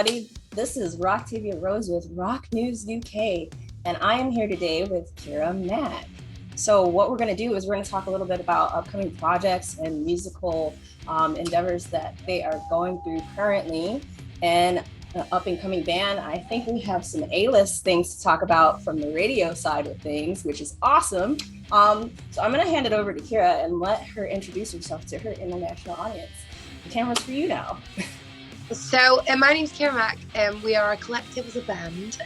everybody. This is Roctavia Rose with Rock News UK, and I am here today with Kira Mack. So what we're going to do is we're going to talk a little bit about upcoming projects and musical endeavors that they are going through currently, and an up-and-coming band. I think we have some Alist things to talk about from the radio side of things, which is awesome. So I'm going to hand it over to Kira and let her introduce herself to her international audience. The camera's for you now. So my name's Kira Mack. We are a collective as a band.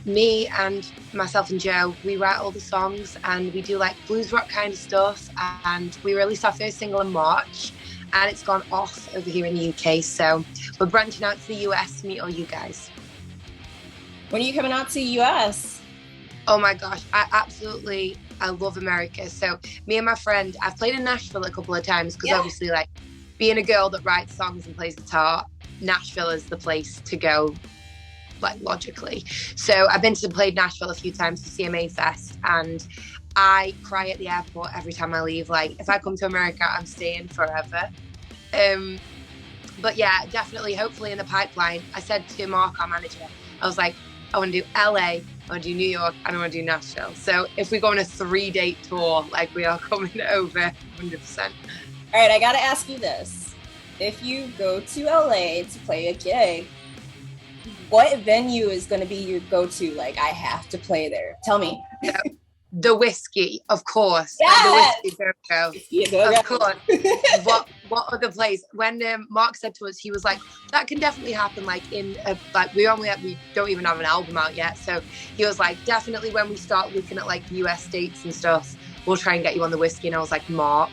Me and myself and Joe, we write all the songs and we do like blues rock kind of stuff. And we released our first single in March and it's gone off over here in the UK. So we're branching out to the US to meet all you guys. When are you coming out to the US? Oh my gosh, I love America. So me and my friend, I've played in Nashville a couple of times because obviously like being a girl that writes songs and plays guitar, Nashville is the place to go, like logically. So I've played Nashville a few times for CMA Fest, and I cry at the airport every time I leave. Like if I come to America, I'm staying forever. But yeah, definitely, hopefully in the pipeline. I said to Mark, our manager, I was like, I want to do LA, I want to do New York, and I want to do Nashville. So if we go on a 3-date tour, like we are coming over 100%. All right, I got to ask you this. If you go to LA to play a gig, what venue is going to be your go-to? Like, I have to play there. Tell me. The Whiskey, of course. Yes! The Whiskey Go-Go. Of course. What other place? When Mark said to us, he was like, that can definitely happen. Like we don't even have an album out yet. So he was like, definitely when we start looking at like US dates and stuff, we'll try and get you on the Whiskey. And I was like, Mark,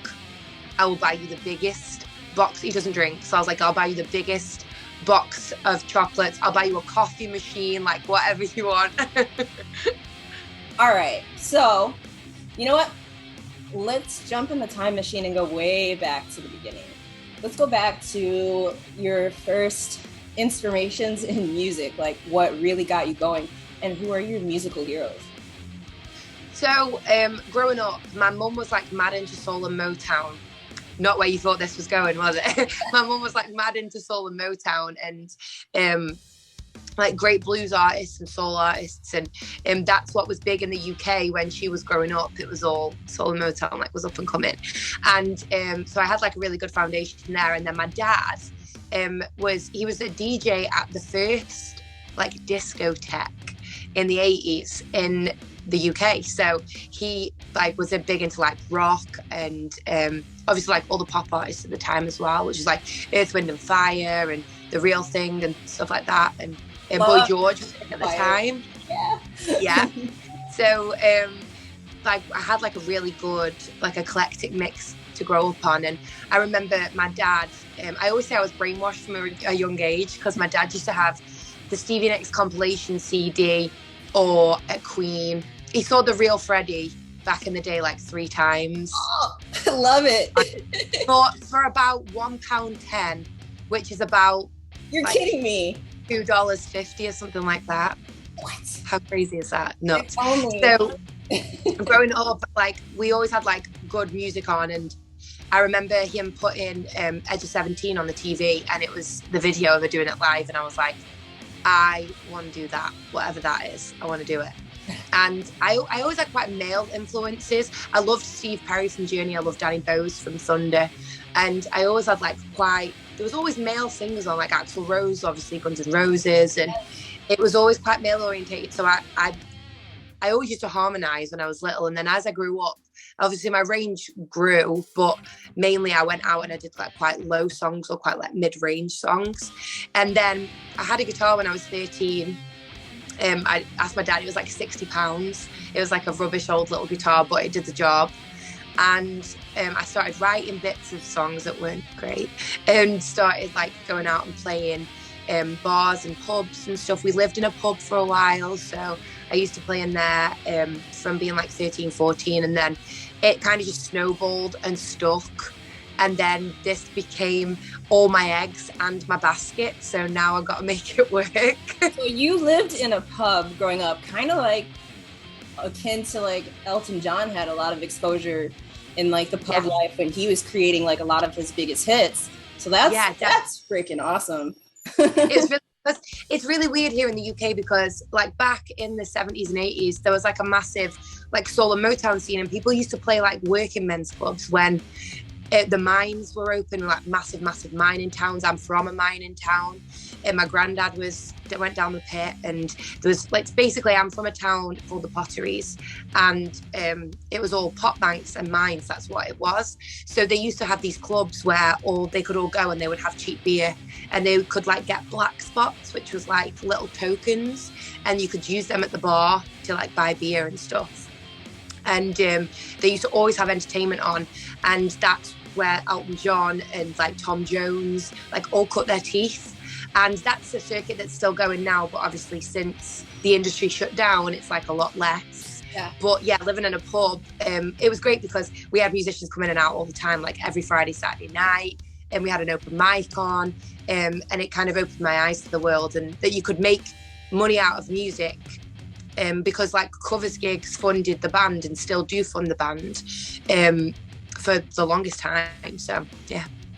I will buy you the biggest box. He doesn't drink, so I was like, I'll buy you the biggest box of chocolates, I'll buy you a coffee machine, like whatever you want. All right, so you know what, let's jump in the time machine and go way back to the beginning. Let's go back to your first inspirations in music, like what really got you going, and who are your musical heroes? So growing up, my mum was like mad into soul and Motown. Not where you thought this was going, was it? My mum was like mad into soul and Motown and like great blues artists and soul artists, and that's what was big in the UK when she was growing up. It was all soul and Motown, like was up and coming, and so I had like a really good foundation there. And then my dad was a DJ at the first like discotheque in the 80s in the UK. So he like was a big into like rock and obviously like all the pop artists at the time as well, which is like Earth, Wind and Fire and The Real Thing and stuff like that. And Boy George was at the time. Yeah. So like I had like a really good like eclectic mix to grow up on. And I remember my dad, I always say I was brainwashed from a young age because my dad used to have the Stevie Nicks compilation CD or at Queen. He saw The Real Freddie back in the day like 3 times. Oh, I love it. for about £1.10, which is about You're like kidding me. $2.50 or something like that. What? How crazy is that? Nuts. So growing up, like we always had like good music on, and I remember him putting Edge of 17 on the TV, and it was the video of her doing it live, and I was like, I want to do that, whatever that is, I want to do it. And I always had quite male influences. I loved Steve Perry from Journey, I loved Danny Bowes from Thunder, and I always had like there was always male singers on, like Axl Rose, obviously Guns N' Roses, and it was always quite male orientated. So I always used to harmonise when I was little, and then as I grew up, obviously my range grew, but mainly I went out and I did like quite low songs or quite like mid-range songs. And then I had a guitar when I was 13. I asked my dad, it was like £60. It was like a rubbish old little guitar, but it did the job. And I started writing bits of songs that weren't great and started like going out and playing bars and pubs and stuff. We lived in a pub for a while, so I used to play in there from being like 13, 14, and then it kind of just snowballed and stuck. And then this became all my eggs and my basket. So now I've got to make it work. So you lived in a pub growing up, kind of like akin to like Elton John had a lot of exposure in like the pub life when he was creating like a lot of his biggest hits. So that's freaking awesome. It's really It's really weird here in the UK because like back in the 70s and 80s, there was like a massive like soul and Motown scene, and people used to play like working men's clubs when the mines were open, like massive mining towns. I'm from a mining town, and my granddad went down the pit, and there was like, basically I'm from a town called the Potteries, and it was all pot banks and mines. That's what it was. So they used to have these clubs where they could all go, and they would have cheap beer, and they could like get black spots, which was like little tokens, and you could use them at the bar to like buy beer and stuff. And they used to always have entertainment on, and that's where Elton John and like Tom Jones like all cut their teeth. And that's a circuit that's still going now, but obviously since the industry shut down, it's like a lot less. Yeah. But yeah, living in a pub, it was great because we had musicians come in and out all the time, like every Friday, Saturday night, and we had an open mic on, and it kind of opened my eyes to the world, and that you could make money out of music, because like covers gigs funded the band and still do fund the band for the longest time. So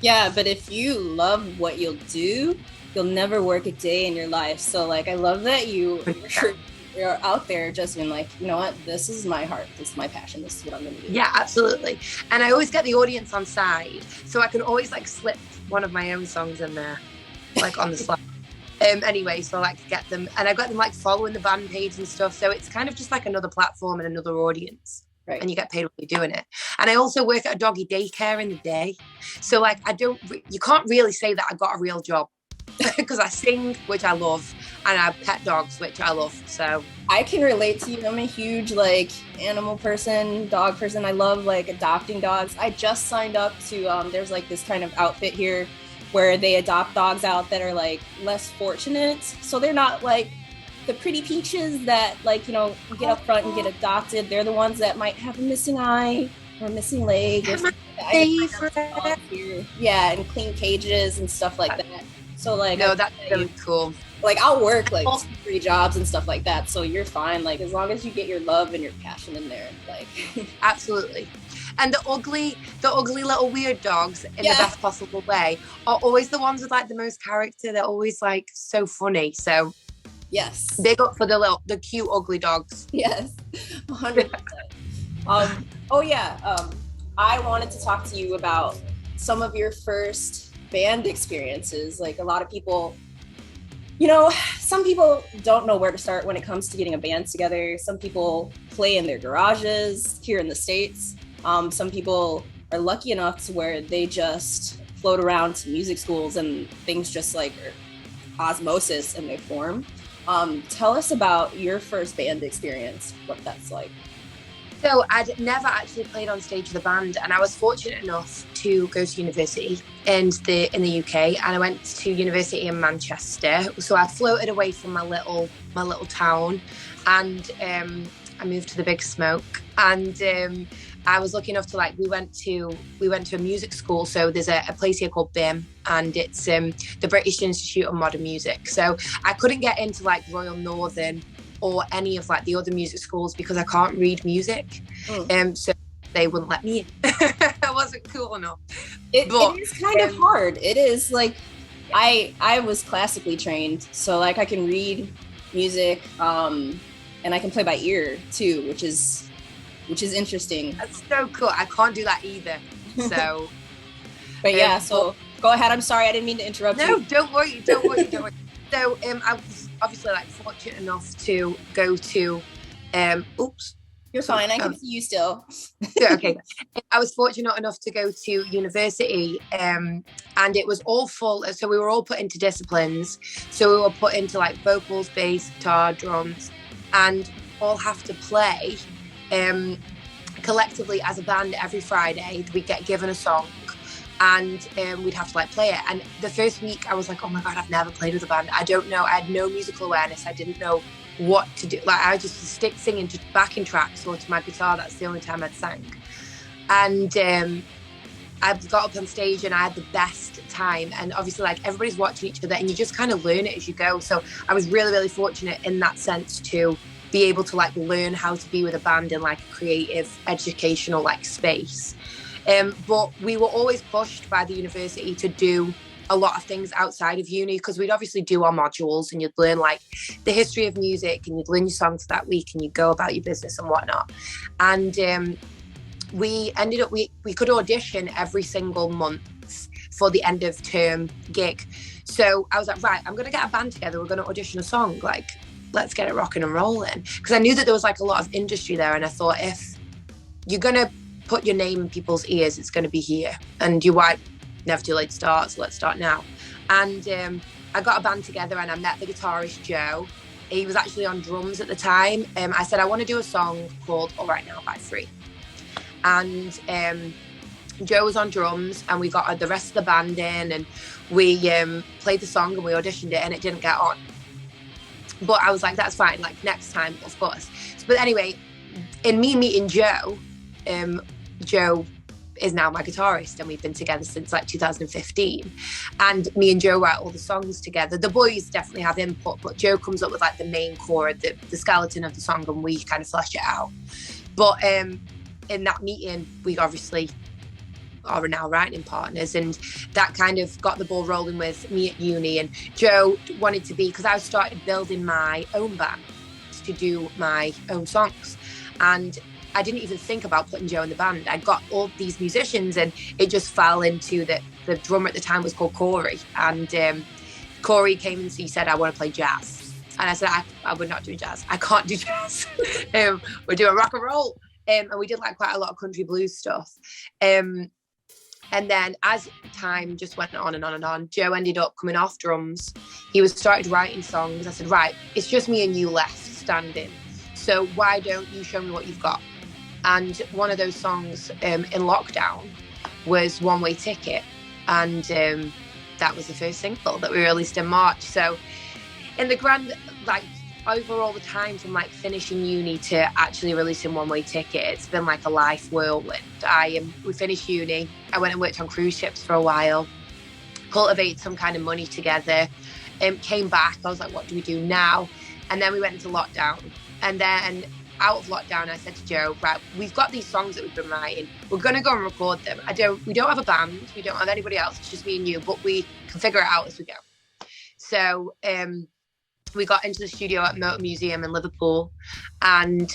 yeah, but if you love what you'll do, you'll never work a day in your life. So like I love that you're out there just being like, you know what, this is my heart, this is my passion, this is what I'm gonna do. Yeah, absolutely. And I always get the audience on side, so I can always like slip one of my own songs in there, like on the slide. Anyway, so I like to get them, and I got them like following the band page and stuff, so it's kind of just like another platform and another audience. Right. And you get paid while you're doing it. And I also work at a doggy daycare in the day, so like you can't really say that I got a real job because I sing, which I love, and I pet dogs, which I love. So I can relate to you. I'm a huge like animal person, dog person. I love like adopting dogs. I just signed up to there's like this kind of outfit here where they adopt dogs out that are like less fortunate, so they're not like the pretty peaches that like, you know, get up front and get adopted. They're the ones that might have a missing eye or a missing leg or something like that. Yeah, and clean cages and stuff like that. So like, no, that's really cool. Like I'll work like 3 jobs and stuff like that, so you're fine. Like as long as you get your love and your passion in there, like absolutely. And the ugly little weird dogs in the best possible way are always the ones with like the most character. They're always like so funny. So yes, big up for the cute ugly dogs. Yes, 100%. I wanted to talk to you about some of your first band experiences. Like a lot of people, you know, some people don't know where to start when it comes to getting a band together. Some people play in their garages here in the States. Some people are lucky enough to where they just float around to music schools and things just like osmosis and they form. Tell us about your first band experience, what that's like. So I'd never actually played on stage with a band, and I was fortunate enough to go to university in the UK, and I went to university in Manchester. So I floated away from my little town, and I moved to the big smoke, and I was lucky enough to like we went to a music school. So there's a place here called BIM, and it's the British Institute of Modern Music. So I couldn't get into like Royal Northern or any of like the other music schools because I can't read music. So they wouldn't let me in. I wasn't cool enough. It is kind of hard. It is like I was classically trained, so like I can read music, and I can play by ear too, which is interesting. That's so cool. I can't do that either. So but yeah, so go ahead. I'm sorry, I didn't mean to interrupt you. No, don't worry. So I was obviously like fortunate enough to go to oops. You're fine. I can see you still. Okay. I was fortunate enough to go to university, and it was all full. So we were all put into disciplines. So we were put into like vocals, bass, guitar, drums, and all have to play collectively as a band every Friday. We'd get given a song, and we'd have to like play it. And the first week I was like, oh my God, I've never played with a band. I don't know. I had no musical awareness. I didn't know what to do. Like I just stick singing to backing tracks or to my guitar. That's the only time I'd sang. And I got up on stage and I had the best time. And obviously like everybody's watching each other and you just kind of learn it as you go. So I was really, really fortunate in that sense to be able to like learn how to be with a band in like a creative, educational like space. But we were always pushed by the university to do a lot of things outside of uni, because we'd obviously do our modules and you'd learn like the history of music and you'd learn your songs for that week and you'd go about your business and whatnot. And we ended up, we could audition every single month for the end of term gig. So I was like, right, I'm going to get a band together. We're going to audition a song. Like, let's get it rocking and rolling. Because I knew that there was like a lot of industry there. And I thought, if you're going to put your name in people's ears, it's going to be here. And you're right, never too late to start, so let's start now. And I got a band together and I met the guitarist Joe. He was actually on drums at the time. I said, I want to do a song called All Right Now by Free. And Joe was on drums and we got the rest of the band in and we played the song and we auditioned it and it didn't get on. But I was like, that's fine, like next time, of course. But anyway, in me meeting Joe, Joe is now my guitarist and we've been together since like 2015. And me and Joe write all the songs together. The boys definitely have input, but Joe comes up with like the main core, the skeleton of the song, and we kind of flesh it out. But in that meeting, we obviously are now writing partners, and that kind of got the ball rolling with me at uni. And Joe wanted to be, because I started building my own band to do my own songs, and I didn't even think about putting Joe in the band. I got all these musicians and it just fell into that. The drummer at the time was called Corey, and Corey came and he said, I want to play jazz. And I said, I would not do jazz. I can't do jazz. We're doing rock and roll. And we did like quite a lot of country blues stuff. And then as time just went on and on and on, Joe ended up coming off drums. He started writing songs. I said, right, it's just me and you left standing. So why don't you show me what you've got? And one of those songs in lockdown was One Way Ticket. And that was the first single that we released in March. So in the grand, like over all the time from like finishing uni to actually releasing One Way Ticket, it's been like a life whirlwind. We finished uni. I went and worked on cruise ships for a while, cultivated some kind of money together, came back. I was like, what do we do now? And then we went into lockdown. And then out of lockdown, I said to Joe, right, we've got these songs that we've been writing. We're going to go and record them. We don't have a band. We don't have anybody else. It's just me and you, but we can figure it out as we go. So we got into the studio at Motor Museum in Liverpool. And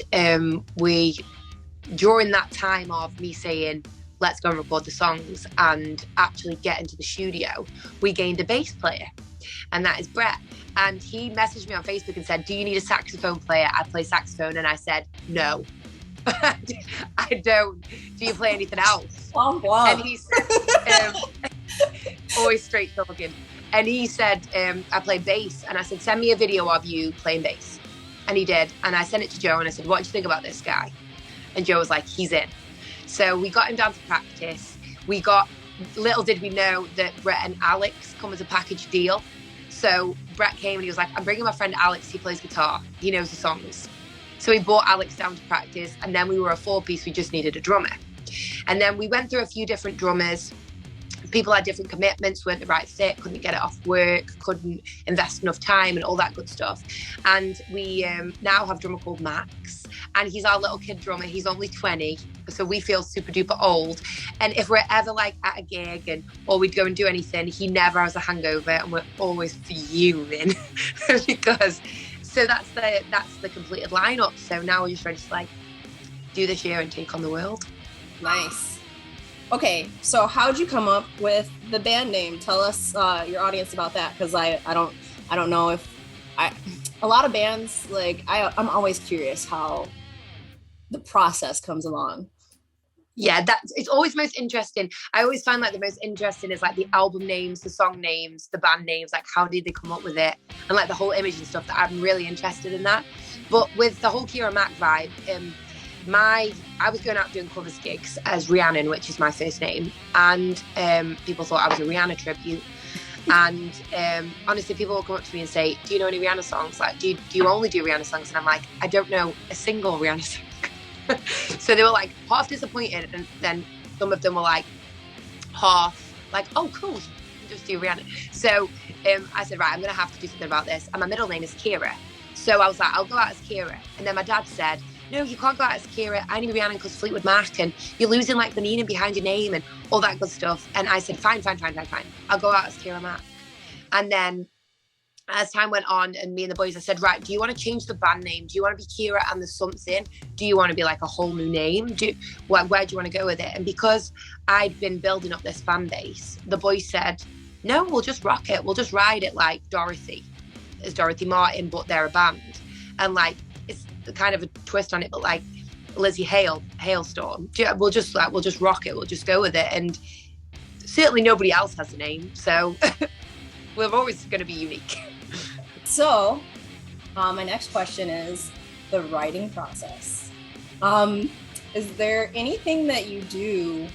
during that time of me saying, let's go and record the songs and actually get into the studio, we gained a bass player. And that is Brett. And he messaged me on Facebook and said, do you need a saxophone player? I play saxophone. And I said, no, I don't. Do you play anything else? Wow. And he said, always straight talking. And he said, I play bass. And I said, send me a video of you playing bass. And he did. And I sent it to Joe and I said, what do you think about this guy? And Joe was like, he's in. So we got him down to practice. Little did we know that Brett and Alex come as a package deal. So Brett came and he was like, I'm bringing my friend Alex, he plays guitar, he knows the songs. So we brought Alex down to practice, and then we were a 4-piece, we just needed a drummer. And then we went through a few different drummers. People had different commitments, weren't the right fit, couldn't get it off work, couldn't invest enough time and all that good stuff. And we now have a drummer called Max, and he's our little kid drummer. He's only 20, so we feel super duper old. And if we're ever like at a gig or we'd go and do anything, he never has a hangover, and we're always fuming because. So that's the completed lineup. So now we're just ready to like do this year and take on the world. Nice. Okay, so how'd you come up with the band name? Tell us, your audience, about that, because I don't know if a lot of bands, like I'm always curious how the process comes along. Yeah, it's always most interesting. I always find like the most interesting is like the album names, the song names, the band names, like how did they come up with it, and like the whole image and stuff. That I'm really interested in that. But with the whole Kira Mac vibe, I was going out doing covers gigs as Rhiannon, which is my first name, and people thought I was a Rihanna tribute. And honestly, people will come up to me and say, do you know any Rihanna songs? Like, do you only do Rihanna songs? And I'm like, I don't know a single Rihanna song. So they were like half disappointed, and then some of them were like half like, oh cool, just do Rihanna. So I said, right, I'm gonna have to do something about this. And my middle name is Kira, So I was like, I'll go out as Kira. And then my dad said, no, you can't go out as Kira. I need to be Rhiannon because Fleetwood Mac, and you're losing like the meaning behind your name and all that good stuff. And I said, fine. I'll go out as Kira Mac. And then as time went on, and me and the boys, I said, right, do you want to change the band name? Do you want to be Kira and the something? Do you want to be like a whole new name? Where do you want to go with it? And because I'd been building up this fan base, the boys said, no, we'll just rock it. We'll just ride it like Dorothy. It's Dorothy Martin, but they're a band. And like, it's kind of a twist on it, but like Lizzie Hailstorm. We'll just rock it. We'll just go with it. And certainly nobody else has a name. So we're always going to be unique. So my next question is the writing process. Is there anything that you do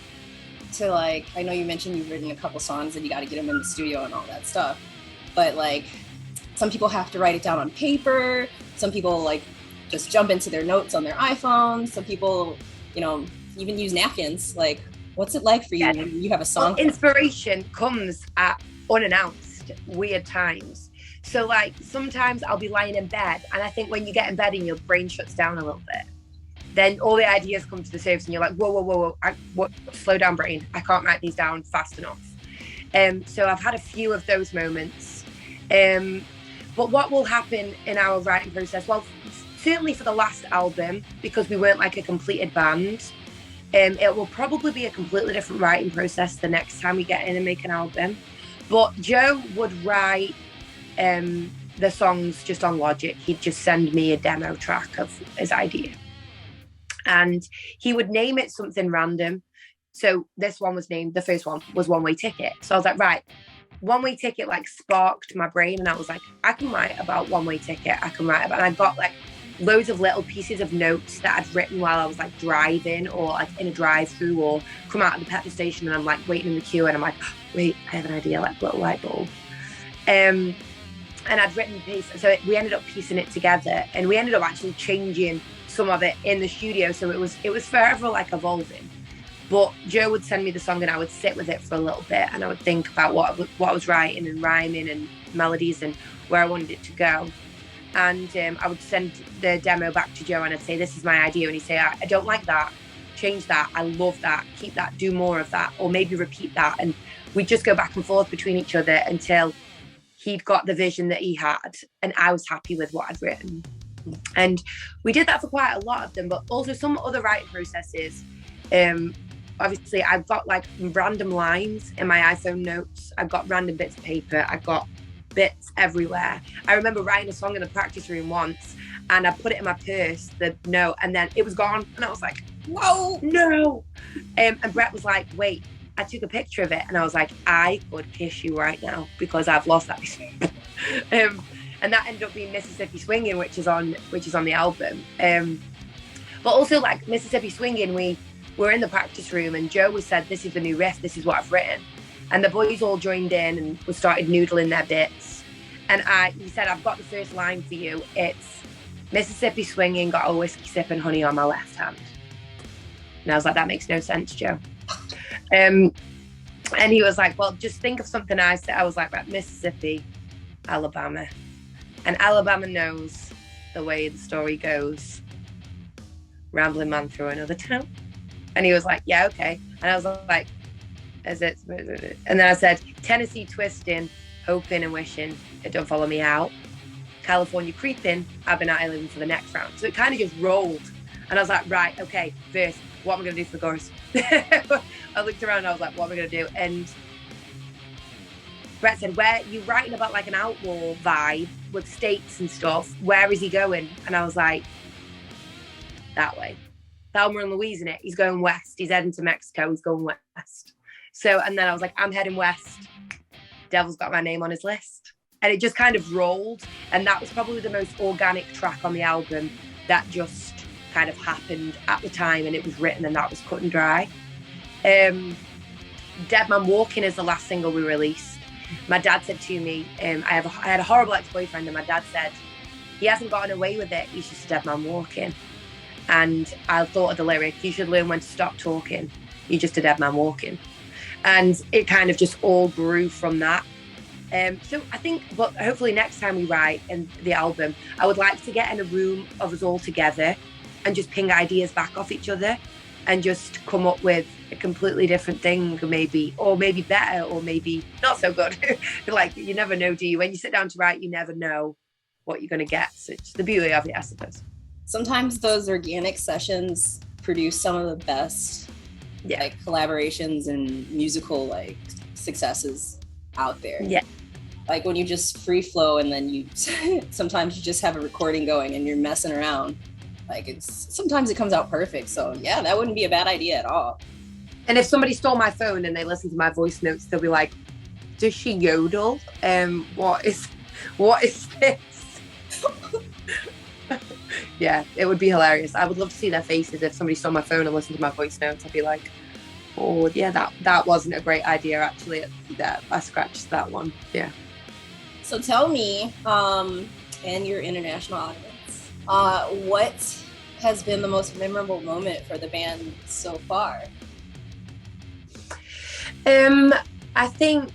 to like, I know you mentioned you've written a couple songs and you got to get them in the studio and all that stuff, but like some people have to write it down on paper. Some people like just jump into their notes on their iPhone. Some people, you know, even use napkins. Like, what's it like for you when you have a song? Well, inspiration comes at unannounced, weird times. So like sometimes I'll be lying in bed, and I think when you get in bed and your brain shuts down a little bit, then all the ideas come to the surface and you're like, whoa, slow down brain. I can't write these down fast enough. So I've had a few of those moments. But what will happen in our writing process? Well, certainly for the last album, because we weren't like a completed band, it will probably be a completely different writing process the next time we get in and make an album. But Joe would write the songs just on Logic. He'd just send me a demo track of his idea. And he would name it something random. So this one was named, the first one was One Way Ticket. So I was like, right, One Way Ticket like sparked my brain. And I was like, I can write about One Way Ticket. I can write about, and I got like loads of little pieces of notes that I'd written while I was like driving or like in a drive-through or come out of the petrol station and I'm like waiting in the queue and I'm like, wait, I have an idea, like little light bulb. And I'd written pieces, so we ended up piecing it together, and we ended up actually changing some of it in the studio. So it was forever like evolving. But Joe would send me the song and I would sit with it for a little bit and I would think about what I was writing and rhyming and melodies and where I wanted it to go. And I would send the demo back to Joe and I'd say, this is my idea. And he'd say, I don't like that. Change that. I love that. Keep that. Do more of that. Or maybe repeat that. And we'd just go back and forth between each other until he'd got the vision that he had and I was happy with what I'd written. And we did that for quite a lot of them, but also some other writing processes. Obviously, I've got like random lines in my iPhone notes. I've got random bits of paper. I've got bits everywhere. I remember writing a song in the practice room once and I put it in my purse, the note, and then it was gone. And I was like, whoa, no. And Brett was like, wait, I took a picture of it. And I was like, I could kiss you right now because I've lost that. And that ended up being Mississippi Swinging, which is on the album. But also like Mississippi Swinging, we were in the practice room and Joe was said, this is the new riff, this is what I've written. And the boys all joined in and we started noodling their bits. And he said, I've got the first line for you. It's Mississippi Swinging, got a whiskey sipping honey on my left hand. And I was like, that makes no sense, Joe. And he was like, well, just think of something nice. I was like, right, Mississippi, Alabama. And Alabama knows the way the story goes. Rambling man through another town. And he was like, yeah, okay. And I was like, is it? And then I said, Tennessee twisting, hoping and wishing it don't follow me out. California creeping, I've been island for the next round. So it kind of just rolled. And I was like, right, okay, verse, what am I going to do for the chorus? I looked around and I was like, what am I going to do? And Brett said, where you writing about like an outlaw vibe with states and stuff? Where is he going? And I was like, that way. Thelma and Louise in it. He's going west. He's heading to Mexico. He's going west. So, and then I was like, I'm heading west. Devil's got my name on his list. And it just kind of rolled. And that was probably the most organic track on the album that just kind of happened at the time. And it was written and that was cut and dry. Dead Man Walking is the last single we released. My dad said to me, I had a horrible ex-boyfriend and my dad said, he hasn't gotten away with it. He's just a dead man walking. And I thought of the lyric, you should learn when to stop talking. You're just a dead man walking. And it kind of just all grew from that. So I think, but hopefully next time we write in the album, I would like to get in a room of us all together and just ping ideas back off each other and just come up with a completely different thing, or maybe better, or maybe not so good. Like, you never know, do you? When you sit down to write, you never know what you're going to get. So it's the beauty of it, I suppose. Sometimes those organic sessions produce some of the best like collaborations and musical like successes out there. Yeah. Like when you just free flow and then you sometimes you just have a recording going and you're messing around. Like sometimes it comes out perfect. So yeah, that wouldn't be a bad idea at all. And if somebody stole my phone and they listen to my voice notes, they'll be like, does she yodel? What is this? Yeah, it would be hilarious. I would love to see their faces if somebody stole my phone and listened to my voice notes. I'd be like, oh yeah, that wasn't a great idea actually. That I scratched that one. Yeah. So tell me, and your international audience, what has been the most memorable moment for the band so far? I think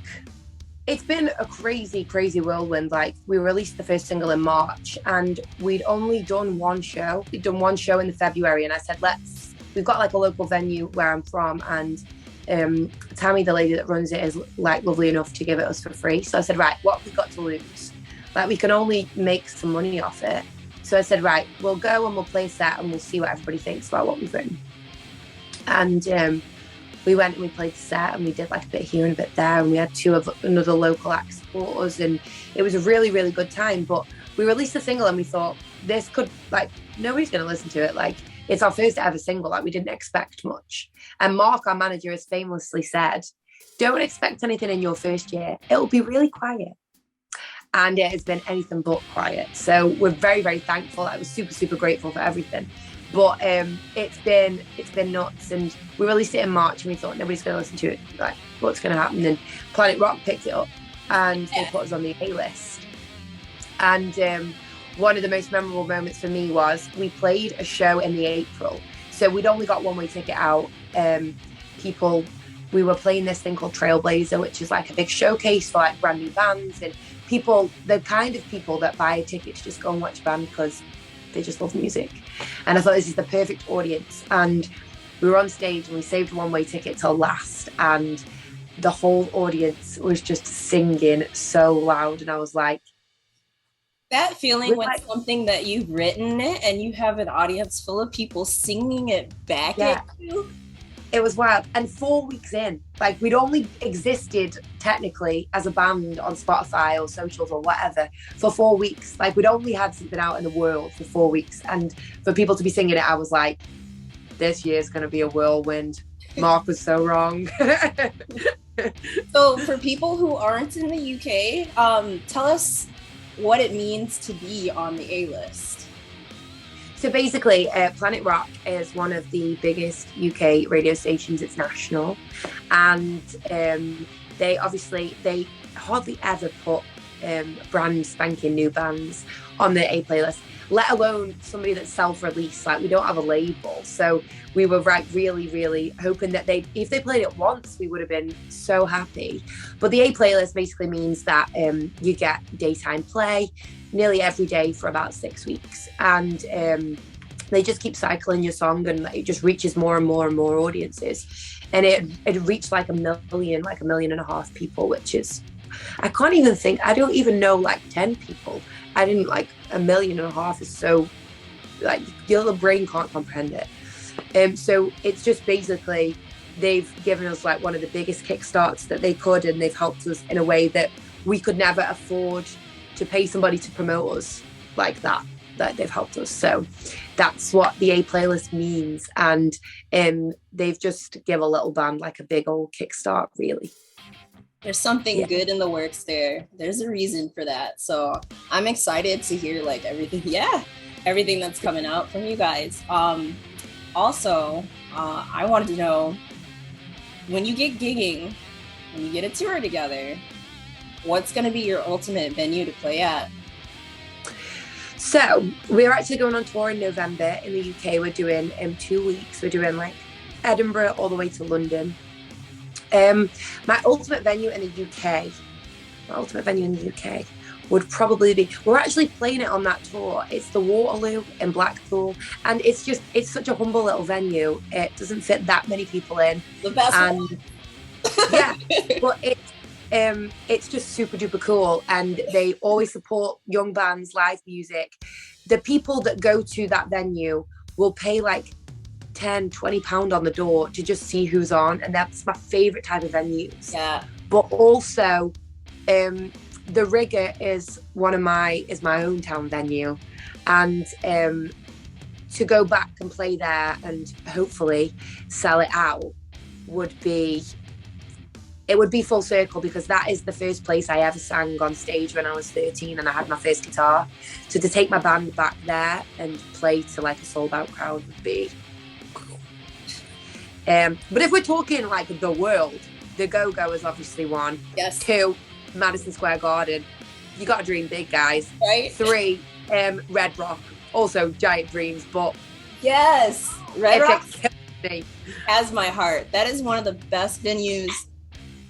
it's been a crazy whirlwind. Like, we released the first single in March and we'd only done one show. We'd done one show in the February, and I said, we've got like a local venue where I'm from, and Tammy, the lady that runs it, is like lovely enough to give it us for free. So I said, right, what have we got to lose? Like, we can only make some money off it. So I said, right, we'll go and we'll play a set and we'll see what everybody thinks about what we've written. And we went and we played the set and we did like a bit here and a bit there, and we had two of another local act support us, and it was a really good time. But we released the single and we thought, this could, like, nobody's going to listen to it. Like, it's our first ever single. Like, we didn't expect much. And Mark, our manager, has famously said, don't expect anything in your first year. It'll be really quiet. And it has been anything but quiet. So we're very thankful. I was super grateful for everything. But it's been nuts. And we released it in March and we thought nobody's going to listen to it. Like, what's going to happen? And Planet Rock picked it up and they put us on the A-list. And one of the most memorable moments for me was we played a show in the April. So we'd only got one-way ticket out. We were playing this thing called Trailblazer, which is like a big showcase for like brand new bands and people, the kind of people that buy a ticket to just go and watch a band because they just love music. And I thought this is the perfect audience. And we were on stage and we saved a one-way ticket till last, and the whole audience was just singing so loud. And I was like, that feeling when something that you've written it and you have an audience full of people singing it back at you. It was wild. And 4 weeks in, like, we'd only existed technically as a band on Spotify or socials or whatever for 4 weeks. Like, we'd only had something out in the world for 4 weeks. And for people to be singing it, I was like, this year's going to be a whirlwind. Mark was so wrong. So for people who aren't in the UK, tell us what it means to be on the A-list. So basically, Planet Rock is one of the biggest UK radio stations. It's national. And they hardly ever put brand spanking new bands on the A playlist, let alone somebody that's self-released. Like, we don't have a label. So we were really hoping that if they played it once, we would have been so happy. But the A playlist basically means that you get daytime play nearly every day for about 6 weeks. And they just keep cycling your song, and it just reaches more and more audiences. And it reached like a million and a half people, which is, I don't even know like 10 people. I didn't like 1.5 million is so, like, your little brain can't comprehend it. So it's just basically, they've given us like one of the biggest kickstarts that they could, and they've helped us in a way that we could never afford to pay somebody to promote us like that they've helped us. So that's what the A playlist means. And they've just give a little band like a big old kickstart, really. There's something good in the works there. There's a reason for that. So I'm excited to hear like everything that's coming out from you guys. Also, I wanted to know, when you get gigging, when you get a tour together, what's going to be your ultimate venue to play at? So we're actually going on tour in November in the UK. We're doing 2 weeks. We're doing like Edinburgh all the way to London. My ultimate venue in the UK my ultimate venue in the UK would probably be, we're actually playing it on that tour. It's the Waterloo in Blackpool. And it's such a humble little venue. It doesn't fit that many people in. The best and one. Yeah, but it's just super duper cool. And they always support young bands, live music. The people that go to that venue will pay like £10-20 on the door to just see who's on. And that's my favorite type of venues. Yeah. But also, the Rigger is my hometown venue, and to go back and play there and hopefully sell it out would be full circle, because that is the first place I ever sang on stage when I was 13 and I had my first guitar. So to take my band back there and play to like a sold out crowd would be cool. But if we're talking like the world, the Go-Go is obviously one. Yes. 2, Madison Square Garden. You got to dream big, guys. Right. 3, Red Rock. Also giant dreams, but yes, Red Rock me. has my heart. That is one of the best venues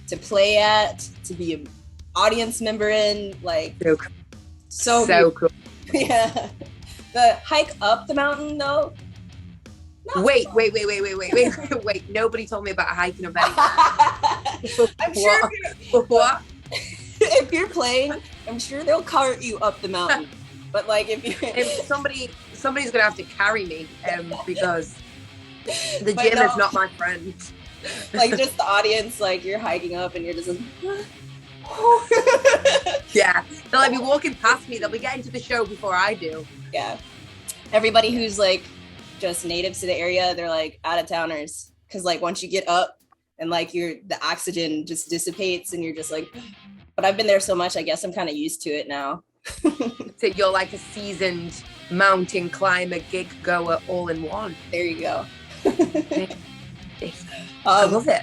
to play at, to be an audience member in. Like, so cool. Yeah. The hike up the mountain though. Wait. Nobody told me about hiking up anything. I'm sure What? if you're playing, I'm sure they'll cart you up the mountain. But like if somebody's gonna have to carry me, because the gym is not my friend. Like just the audience, like you're hiking up and you're just like, yeah, they'll like be walking past me. They'll be getting to the show before I do. Yeah, everybody who's like just natives to the area, they're like out of towners, because like once you get up and like the oxygen just dissipates and you're just like, but I've been there so much, I guess I'm kind of used to it now. So you're like a seasoned mountain climber, gig goer, all in one. There you go. I love it.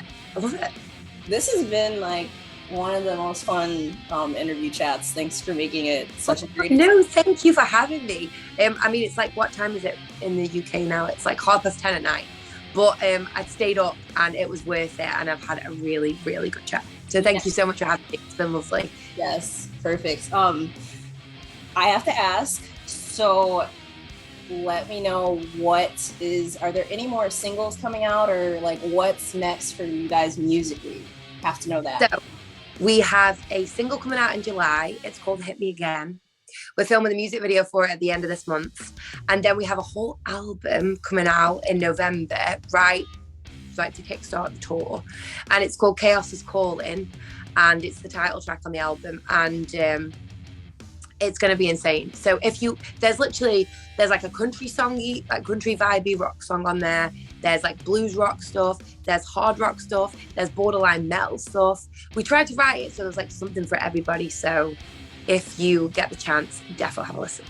This has been like one of the most fun interview chats. Thanks for making it such a great. No, thank you for having me. I mean, it's like, what time is it in the UK now? It's like 10:30 at night. But I stayed up and it was worth it, and I've had a really, really good chat. So thank you so much for having me. It's been lovely. Yes, perfect. I have to ask, so let me know are there any more singles coming out, or like what's next for you guys musically? Have to know that. So we have a single coming out in July. It's called Hit Me Again. We're filming the music video for it at the end of this month. And then we have a whole album coming out in November, right to kickstart the tour. And it's called Chaos is Calling. And it's the title track on the album. And it's going to be insane. So there's like a country songy, like country vibey rock song on there. There's like blues rock stuff. There's hard rock stuff. There's borderline metal stuff. We tried to write it so there's like something for everybody. So if you get the chance, definitely have a listen.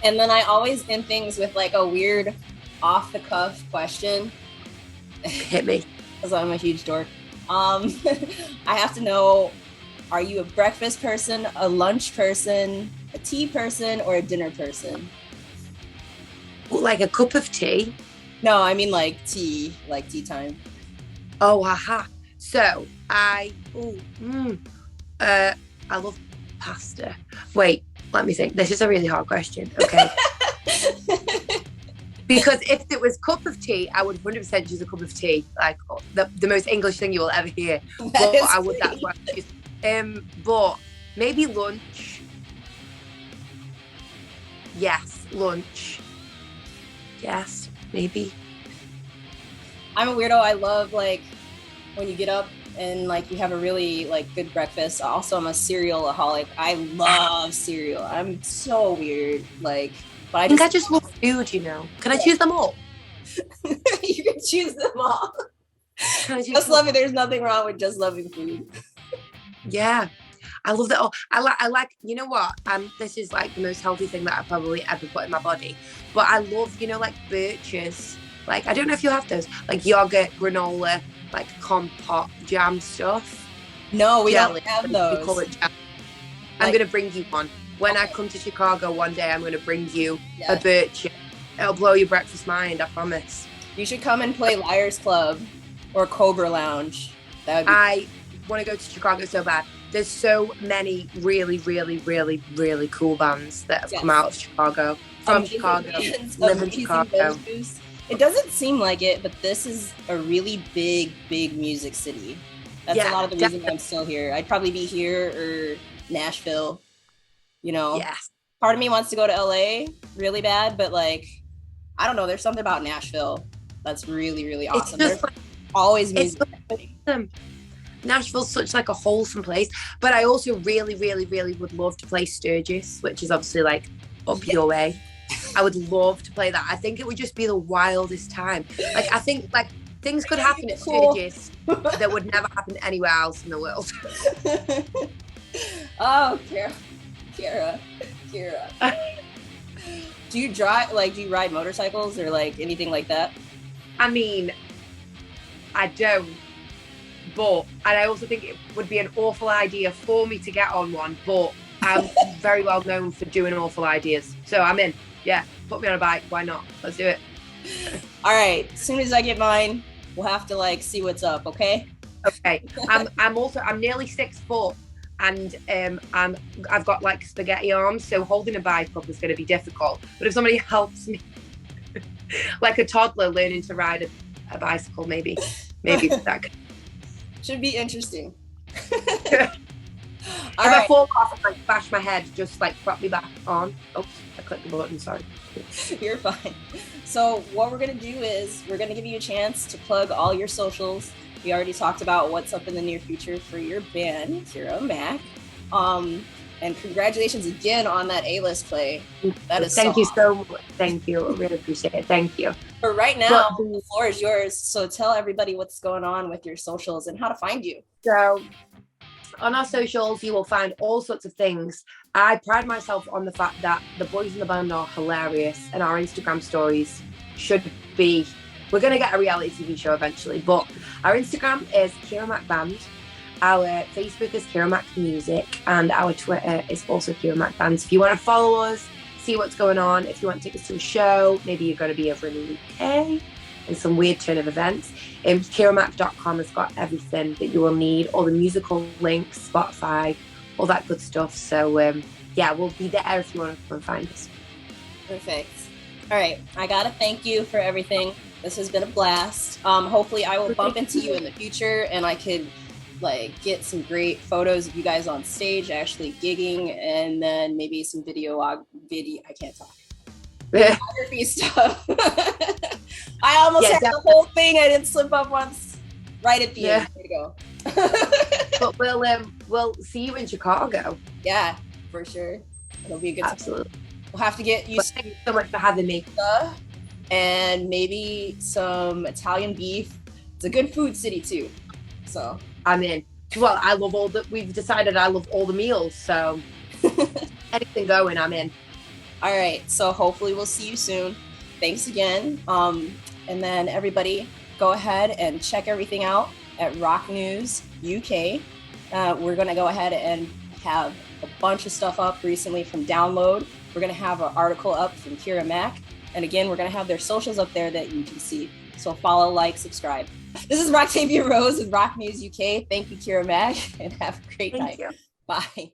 And then I always end things with like a weird off the cuff question. Hit me. Because I'm a huge dork. I have to know, are you a breakfast person, a lunch person, a tea person, or a dinner person? Like a cup of tea? No, I mean like tea time. Oh, aha. So I love pasta. Wait, let me think. This is a really hard question. Okay. Because if it was cup of tea, I would 100% choose a cup of tea. Like the most English thing you will ever hear. That's what I would choose. But maybe lunch. Yes, lunch. Yes, maybe. I'm a weirdo. I love like when you get up and like you have a really like good breakfast. Also, I'm a cereal-aholic. I love cereal. I'm so weird. Like, but I think I just love food, you know. Can I choose them all? You can choose them all. Just love it. There's nothing wrong with just loving food. Yeah, I love that. Oh, I like. You know what? This is like the most healthy thing that I probably ever put in my body. But I love, like Birches. Like, I don't know if you have those, like yogurt, granola, like compote, jam stuff. No, we don't have those. We call it jam. I'm gonna bring you one when I come to Chicago one day. I'm gonna bring you a Birch. It'll blow your breakfast mind. I promise. You should come and play Liars Club or Cobra Lounge. I want to go to Chicago so bad. there's so many really, really, really, really cool bands that have come out of Chicago, from Chicago, live in Chicago. It doesn't seem like it, but this is a really big, big music city. That's a lot of the reason I'm still here. I'd probably be here or Nashville, you know. Yes. Part of me wants to go to LA really bad, but like, I don't know. There's something about Nashville that's really, really awesome. There's always music. Nashville's such like a wholesome place, but I also really, really, really would love to play Sturgis, which is obviously like up your way. I would love to play that. I think it would just be the wildest time. Like, I think like things could happen at Sturgis that would never happen anywhere else in the world. Oh, Kira. Do you drive, like, do you ride motorcycles or like anything like that? I mean, I don't, and I also think it would be an awful idea for me to get on one, but I'm very well known for doing awful ideas. So I'm in. Yeah, put me on a bike. Why not? Let's do it. All right. As soon as I get mine, we'll have to like see what's up. Okay. Okay. I'm nearly 6 foot, and I've got like spaghetti arms, so holding a bike up is going to be difficult. But if somebody helps me, like a toddler learning to ride a bicycle, maybe that could... should be interesting. If I fall off and like bash my head, just like prop me back on. Oops, I clicked the button, sorry. You're fine. So what we're going to do is we're going to give you a chance to plug all your socials. We already talked about what's up in the near future for your band, Kira Mac. And congratulations again on that Alist play. That is Thank you so much. Thank you. I really appreciate it. Thank you. For right now, the floor is yours. So tell everybody what's going on with your socials and how to find you. So on our socials, you will find all sorts of things. I pride myself on the fact that the boys in the band are hilarious, and our Instagram stories should be... We're going to get a reality TV show eventually, but our Instagram is Kira Mac Band. Our Facebook is Kira Mac Music, and our Twitter is also Kira Mac Band. So if you want to follow us, see what's going on, if you want tickets to a show, maybe you're going to be over in the UK and some weird turn of events, kiramac.com has got everything that you will need, all the musical links, Spotify, all that good stuff. So yeah, we'll be there if you want to come and find us. Perfect. All right, I gotta thank you for everything. This has been a blast. Hopefully I will bump into you in the future and I could like get some great photos of you guys on stage actually gigging, and then maybe some I can't talk. Photography stuff. I almost had the whole thing. I didn't slip up once right at the end. There you go. But we'll see you in Chicago. Yeah, for sure. It'll be a good time. Absolutely. We'll have to get you. Thank you so much for having me. And maybe some Italian beef. It's a good food city too. So I'm in. Well, I love we've decided I love all the meals, so anything going, I'm in. All right, so hopefully we'll see you soon. Thanks again. And then everybody go ahead and check everything out at Rock News UK. We're gonna go ahead and have a bunch of stuff up recently from Download. We're gonna have an article up from Kira Mac. And again, we're gonna have their socials up there that you can see. So follow, like, subscribe. This is Roctavia Rose with Rock News UK. Thank you, Kira Mac, and have a great night. Bye.